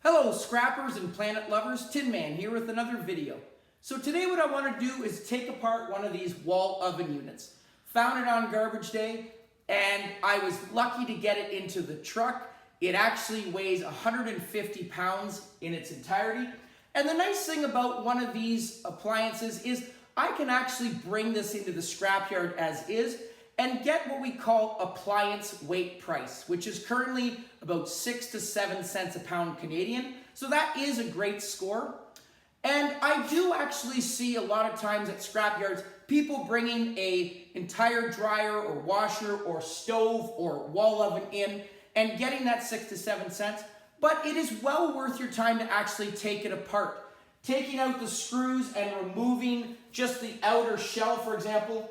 Hello scrappers and planet lovers, Tin Man here with another video. So today what I want to do is take apart one of these wall oven units. Found it on garbage day and I was lucky to get it into the truck. It actually weighs 150 pounds in its entirety. And the nice thing about one of these appliances is I can actually bring this into the scrapyard as is and get what we call appliance weight price, which is currently about 6 to 7 cents a pound Canadian. So that is a great score. And I do actually see a lot of times at scrapyards, people bringing an entire dryer or washer or stove or wall oven in and getting that 6 to 7 cents. But it is well worth your time to actually take it apart. Taking out the screws and removing just the outer shell, for example,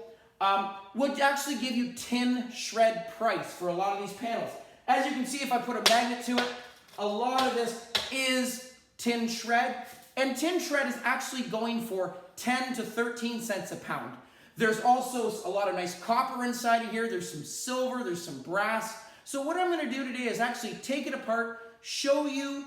would actually give you tin shred price for a lot of these panels. As you can see, if I put a magnet to it, a lot of this is tin shred. And tin shred is actually going for 10 to 13 cents a pound. There's also a lot of nice copper inside of here. There's some silver, there's some brass. So what I'm going to do today is actually take it apart, show you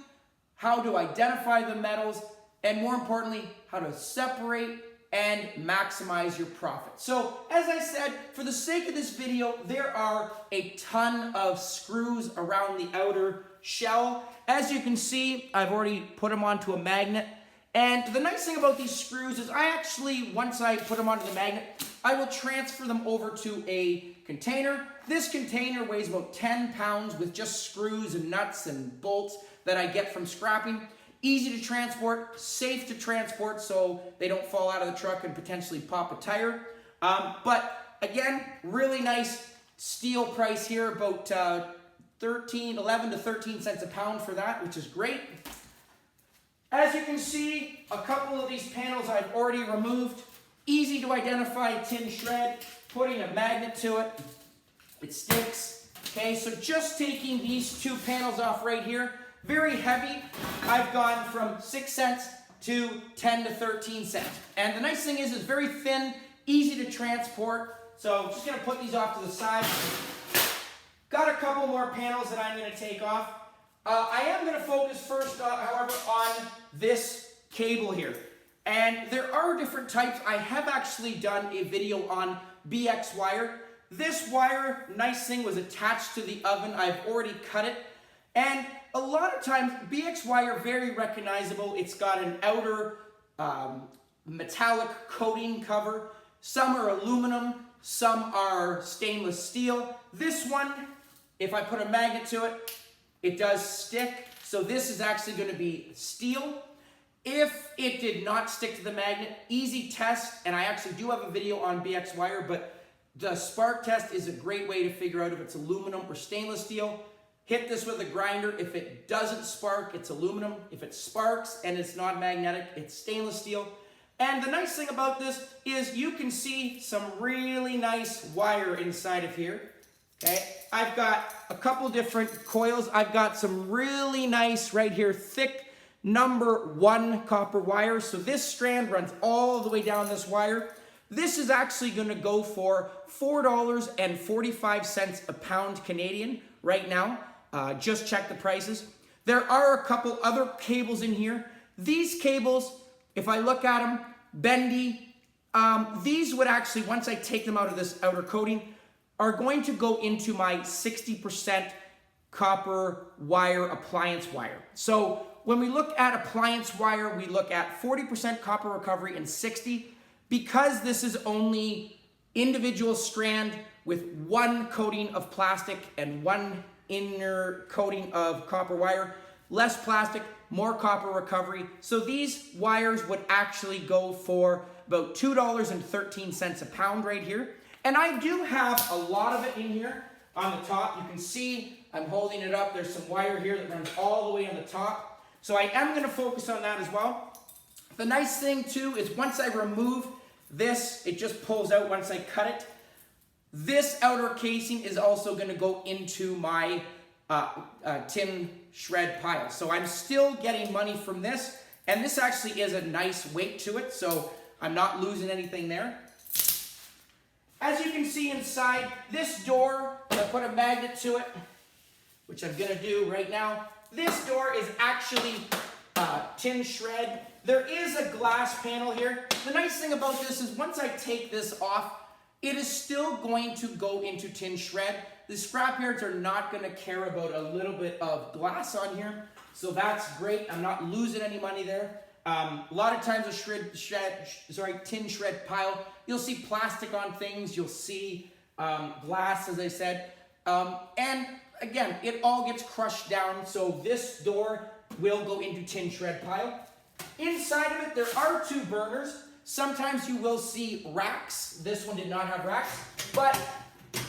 how to identify the metals, and more importantly, how to separate and maximize your profit. So as I said, for the sake of this video, there are a ton of screws around the outer shell. As you can see, I've already put them onto a magnet. And the nice thing about these screws is I actually, once I put them onto the magnet, I will transfer them over to a container. This container weighs about 10 pounds with just screws and nuts and bolts that I get from scrapping. Easy to transport, safe to transport so they don't fall out of the truck and potentially pop a tire. But again, really nice steel price here, about 11 to 13 cents a pound for that, which is great. As you can see, a couple of these panels I've already removed. Easy to identify tin shred, putting a magnet to it, it sticks. Okay, so just taking these two panels off right here, very heavy. I've gone from 6 cents to 10 to 13 cents. And the nice thing is it's very thin, easy to transport. So I'm just gonna put these off to the side. Got a couple more panels that I'm gonna take off. I am gonna focus first, however, on this cable here. And there are different types. I have actually done a video on BX wire. This wire, nice thing, was attached to the oven. I've already cut it. And a lot of times, BX wire, very recognizable. It's got an outer metallic coating cover. Some are aluminum, some are stainless steel. This one, if I put a magnet to it, it does stick. So this is actually going to be steel. If it did not stick to the magnet, easy test, and I actually do have a video on BX wire, but the spark test is a great way to figure out if it's aluminum or stainless steel. Hit this with a grinder. If it doesn't spark, it's aluminum. If it sparks and it's not magnetic, it's stainless steel. And the nice thing about this is you can see some really nice wire inside of here. Okay, I've got a couple different coils. I've got some really nice right here, thick #1 copper wire. So this strand runs all the way down this wire. This is actually going to go for $4.45 a pound Canadian right now. Just check the prices. There are a couple other cables in here. These cables, if I look at them, bendy. These would actually, once I take them out of this outer coating, are going to go into my 60% copper wire appliance wire. So when we look at appliance wire, we look at 40% copper recovery and 60. Because this is only individual strand with one coating of plastic and one inner coating of copper wire, less plastic, more copper recovery. So these wires would actually go for about $2.13 a pound right here. And I do have a lot of it in here on the top. You can see I'm holding it up. There's some wire here that runs all the way on the top. So I am going to focus on that as well. The nice thing too is once I remove this, it just pulls out once I cut it. This outer casing is also going to go into my tin shred pile. So I'm still getting money from this. And this actually is a nice weight to it. So I'm not losing anything there. As you can see inside this door, I put a magnet to it, which I'm going to do right now. This door is actually tin shred. There is a glass panel here. The nice thing about this is once I take this off, it is still going to go into tin shred. The scrapyards are not going to care about a little bit of glass on here, so that's great. I'm not losing any money there. A lot of times a tin shred pile, you'll see plastic on things, you'll see glass, as I said, and again, it all gets crushed down, so this door will go into tin shred pile. Inside of it, there are two burners. Sometimes you will see racks. This one did not have racks, but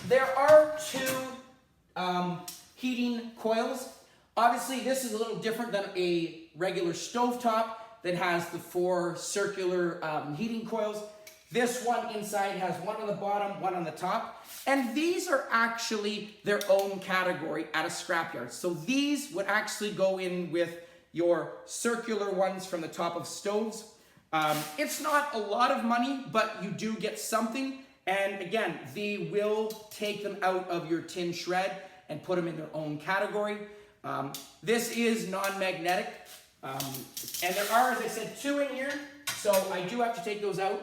there are two heating coils. Obviously, this is a little different than a regular stovetop that has the 4 circular heating coils. This one inside has one on the bottom, one on the top. And these are actually their own category at a scrapyard. So these would actually go in with your circular ones from the top of stoves. It's not a lot of money, but you do get something. And again, they will take them out of your tin shred and put them in their own category. This is non-magnetic. And there are, as I said, 2 in here. So I do have to take those out.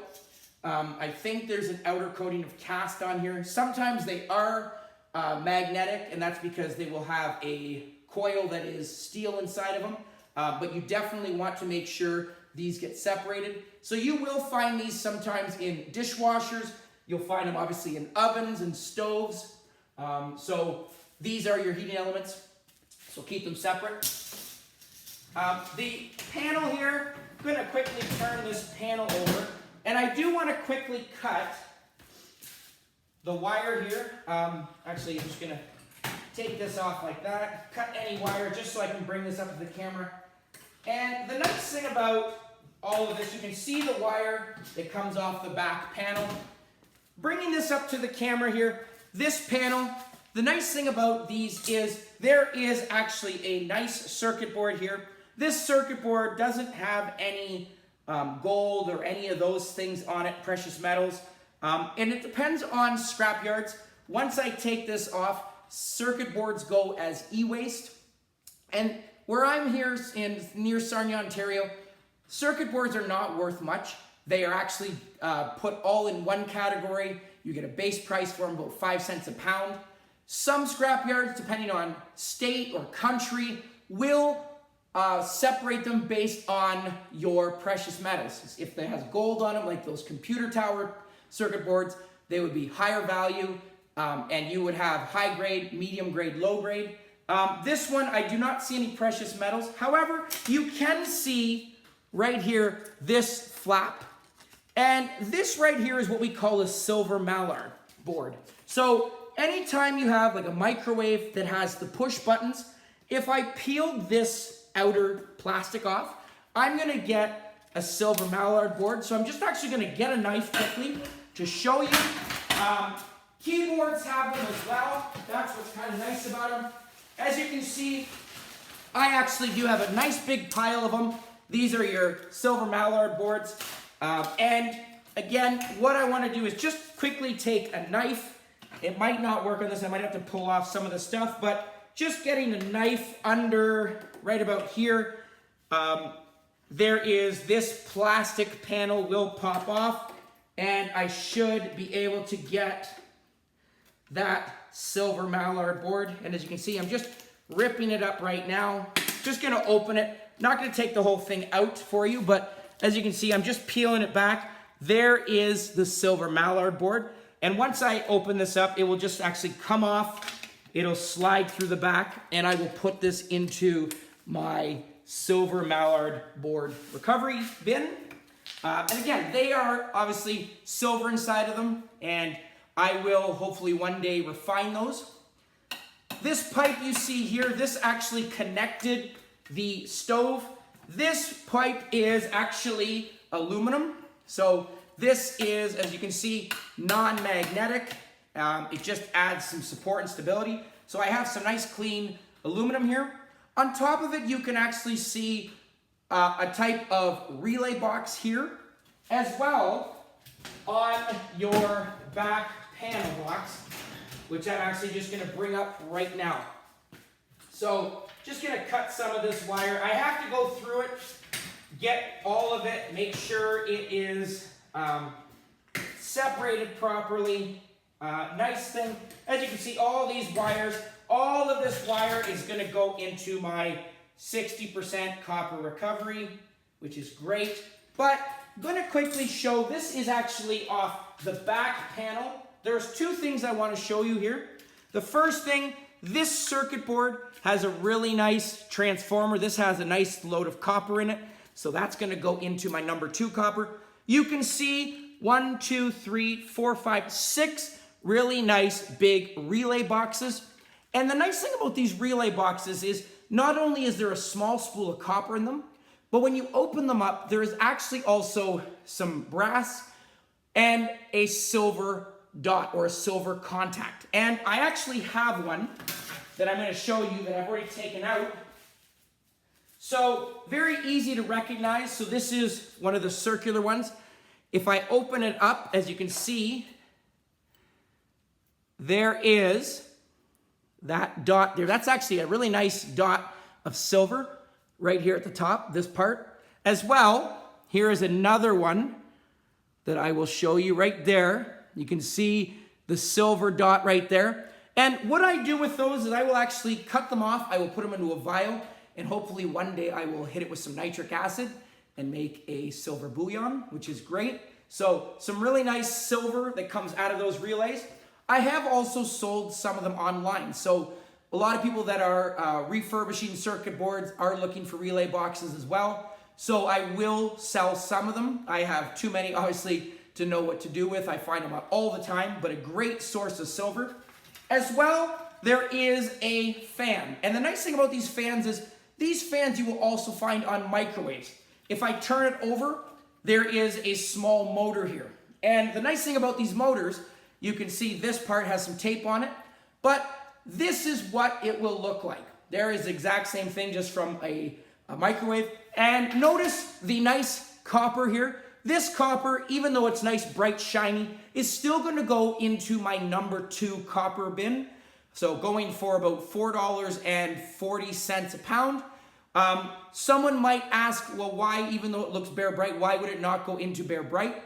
I think there's an outer coating of cast on here. Sometimes they are magnetic, and that's because they will have a coil that is steel inside of them. But you definitely want to make sure these get separated. So you will find these sometimes in dishwashers. You'll find them obviously in ovens and stoves. So these are your heating elements. So keep them separate. The panel here, I'm going to quickly turn this panel over. And I do want to quickly cut the wire here. Actually, I'm just going to take this off like that. Cut any wire just so I can bring this up to the camera. And the nice thing about all of this, you can see the wire that comes off the back panel. Bringing this up to the camera here, this panel, the nice thing about these is there is actually a nice circuit board here. This circuit board doesn't have any gold or any of those things on it, precious metals. And it depends on scrapyards. Once I take this off, circuit boards go as e-waste. And where I'm here near Sarnia, Ontario, circuit boards are not worth much. They are actually put all in one category. You get a base price for them, about 5 cents a pound. Some scrapyards, depending on state or country, will separate them based on your precious metals. If they has gold on them, like those computer tower circuit boards, they would be higher value, and you would have high grade, medium grade, low grade. This one, I do not see any precious metals. However, you can see right here this flap, and this right here is what we call a silver mallard board. So anytime you have like a microwave that has the push buttons, if I peeled this outer plastic off, I'm going to get a silver mallard board. So I'm just actually going to get a knife quickly to show you. Keyboards have them as well. That's what's kind of nice about them. As you can see, I actually do have a nice big pile of them. These are your silver mallard boards. And again, what I want to do is just quickly take a knife. It might not work on this. I might have to pull off some of the stuff, but just getting a knife under right about here, there is this plastic panel will pop off, and I should be able to get that silver mallard board. And as you can see, I'm just ripping it up right now. Just gonna open it. Not gonna take the whole thing out for you, but as you can see, I'm just peeling it back. There is the silver mallard board. And once I open this up, it will just actually come off. It'll slide through the back, and I will put this into my silver mallard board recovery bin. And again, they are obviously silver inside of them, and I will hopefully one day refine those. This pipe you see here, this actually connected the stove. This pipe is actually aluminum. So this is, as you can see, non-magnetic. It just adds some support and stability. So I have some nice clean aluminum here. On top of it, you can actually see a type of relay box here, as well on your back panel box, which I'm actually just gonna bring up right now. So just gonna cut some of this wire. I have to go through it, get all of it, make sure it is separated properly. Nice thing, as you can see, all these wires, all of this wire is gonna go into my 60% copper recovery, which is great. But I'm gonna quickly show, this is actually off the back panel. There's two things I wanna show you here. The first thing, this circuit board has a really nice transformer. This has a nice load of copper in it. So that's gonna go into my number 2 copper. You can see 1, 2, 3, 4, 5, 6 really nice big relay boxes. And the nice thing about these relay boxes is not only is there a small spool of copper in them, but when you open them up, there is actually also some brass and a silver dot or a silver contact. And I actually have one that I'm going to show you that I've already taken out. So very easy to recognize. So this is one of the circular ones. If I open it up, as you can see, there is that dot there. That's actually a really nice dot of silver right here at the top, this part. As well, here is another one that I will show you right there. You can see the silver dot right there. And what I do with those is I will actually cut them off. I will put them into a vial, and hopefully one day I will hit it with some nitric acid and make a silver bouillon, which is great. So some really nice silver that comes out of those relays. I have also sold some of them online. So a lot of people that are refurbishing circuit boards are looking for relay boxes as well. So I will sell some of them. I have too many, obviously, to know what to do with. I find them out all the time, but a great source of silver. As well, there is a fan. And the nice thing about these fans is these fans you will also find on microwaves. If I turn it over, there is a small motor here. And the nice thing about these motors, you can see this part has some tape on it, but this is what it will look like. There is the exact same thing, just from a microwave. And notice the nice copper here. This copper, even though it's nice, bright, shiny, is still gonna go into my number 2 copper bin. So going for about $4.40 a pound. Someone might ask, well, why, even though it looks bare bright, why would it not go into bare bright?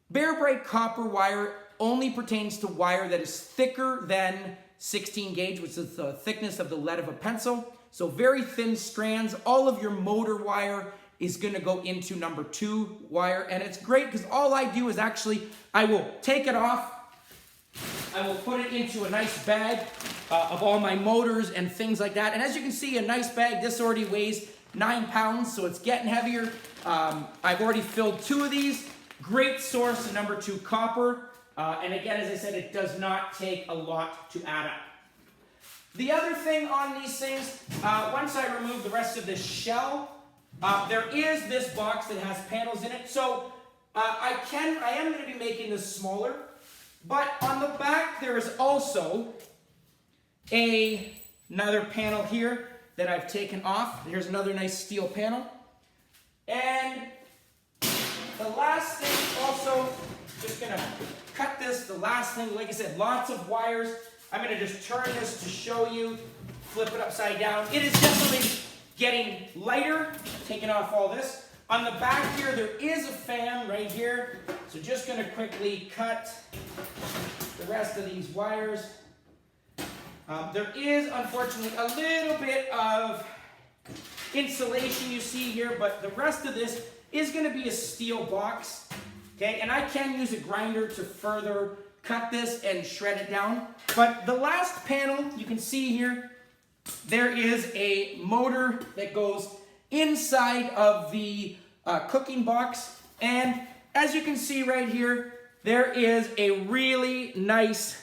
Bare bright copper wire only pertains to wire that is thicker than 16 gauge, which is the thickness of the lead of a pencil. So very thin strands. All of your motor wire is gonna go into number 2 wire. And it's great because all I do is actually, I will take it off. I will put it into a nice bag of all my motors and things like that. And as you can see, a nice bag, this already weighs 9 pounds, so it's getting heavier. I've already filled 2 of these. Great source of number 2 copper. And again, as I said, it does not take a lot to add up. The other thing on these things, once I remove the rest of this shell, there is this box that has panels in it. So I am going to be making this smaller, but on the back there is also another panel here that I've taken off. Here's another nice steel panel. And the last thing also, just going to cut this, the last thing, like I said, lots of wires. I'm going to just turn this to show you, flip it upside down. It is definitely getting lighter, taking off all this. On the back here, there is a fan right here. So just going to quickly cut the rest of these wires. There is, unfortunately, a little bit of insulation you see here, but the rest of this is going to be a steel box. Okay, and I can use a grinder to further cut this and shred it down. But the last panel, you can see here, there is a motor that goes inside of the cooking box. And as you can see right here, there is a really nice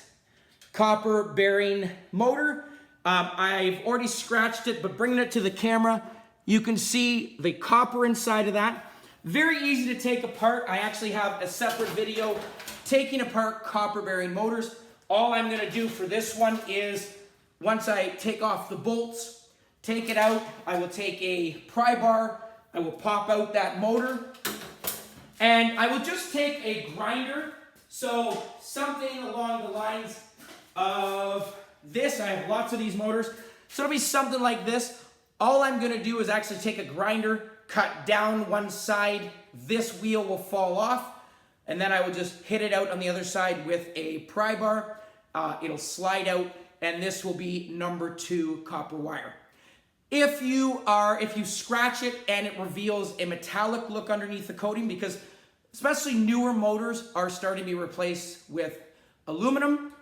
copper bearing motor. I've already scratched it, but bringing it to the camera, you can see the copper inside of that. Very easy to take apart. I actually have a separate video taking apart copper bearing motors. All I'm going to do for this one is, once I take off the bolts, take it out, I will take a pry bar, I will pop out that motor, and I will just take a grinder. So something along the lines of this. I have lots of these motors. So it'll be something like this. All I'm gonna do is actually take a grinder, cut down one side, this wheel will fall off, and then I will just hit it out on the other side with a pry bar. It'll slide out, and this will be number 2 copper wire. If you scratch it and it reveals a metallic look underneath the coating, because especially newer motors are starting to be replaced with aluminum.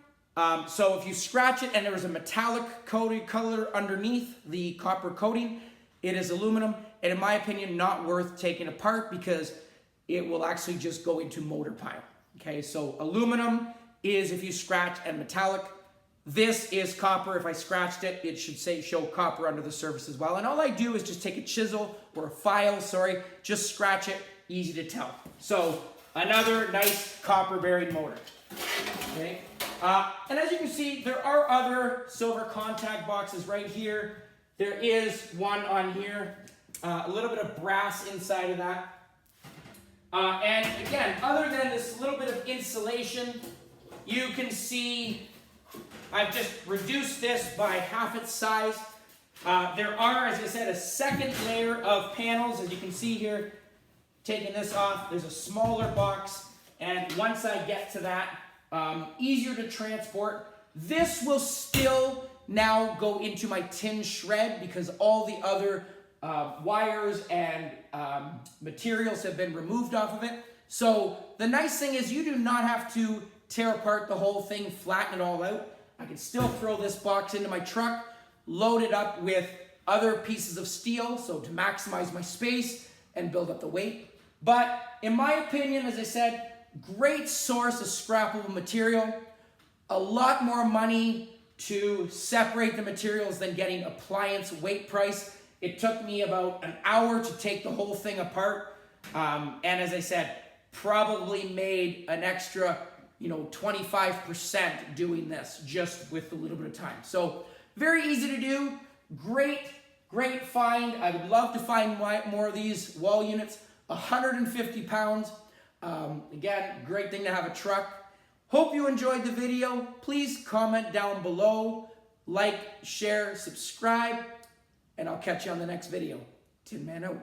So if you scratch it and there is a metallic coated color underneath the copper coating, it is aluminum, and in my opinion, not worth taking apart because it will actually just go into motor pile. Okay, so aluminum is if you scratch, and metallic. This is copper. If I scratched it, it should show copper under the surface as well. And all I do is just take a chisel or a file, just scratch it, easy to tell. So another nice copper bearing motor. Okay. And as you can see, there are other silver contact boxes right here. There is one on here, a little bit of brass inside of that. And again, other than this little bit of insulation, you can see I've just reduced this by half its size. There are, as I said, a second layer of panels. As you can see here, taking this off, there's a smaller box. And once I get to that, easier to transport. This will still now go into my tin shred because all the other wires and materials have been removed off of it. So the nice thing is you do not have to tear apart the whole thing, flatten it all out. I can still throw this box into my truck, load it up with other pieces of steel, so to maximize my space and build up the weight. But in my opinion, as I said, great source of scrappable material, a lot more money to separate the materials than getting appliance weight price. It took me about an hour to take the whole thing apart. And as I said, probably made an extra 25% doing this just with a little bit of time. So very easy to do. Great find. I would love to find more of these wall units. 150 pounds. Again, great thing to have a truck. Hope you enjoyed the video. Please comment down below. Like, share, subscribe, and I'll catch you on the next video. Tin Man out.